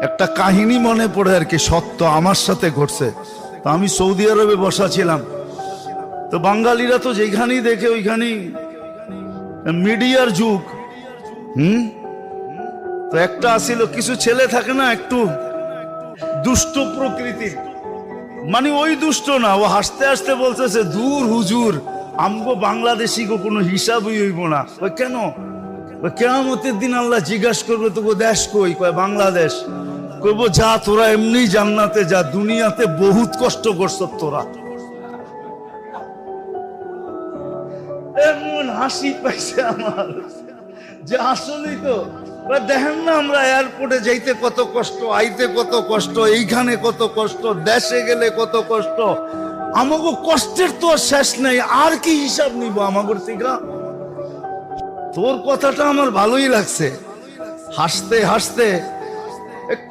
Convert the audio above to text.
একটা কাহিনী মনে পড়ে আর কি, সত্য আমার সাথে ঘটছে। তো আমি সৌদি আরবে বসা ছিলাম, তো বাঙালিরা তো যেখানেই দেখে ওইখানেই মিডিয়ার যুগ। তো একটা আসিল, কিছু ছেলে থাকে না একটু দুষ্ট প্রকৃতির, মানে ওই দুষ্ট না, ও হাসতে হাসতে বলতেছে, দূর হুজুর, আমগো বাংলাদেশি গো কোনো হিসাবই হইব না। ওই কেন? ওই কিয়ামতের দিন আল্লাহ জিজ্ঞাসা করবে, তোকে দেশ কই? কয় বাংলাদেশ। কইব যা, তোরা এমনি জান্নাতে যা, দুনিয়াতে বহুত কষ্ট করছ তোরা। এমন হাসি পাইছে আমার যে আসলেই তো দেখেন না, আমরা এয়ারপোর্টে যাইতে কত কষ্ট, আইতে কত কষ্ট, এইখানে কত কষ্ট, দেশে গেলে কত কষ্ট। আমাকে কষ্টের তো আর শেষ নেই, আর কি হিসাব নিব আমাগর থেকে? তোর কথাটা আমার ভালোই লাগছে, হাসতে হাসতে একটু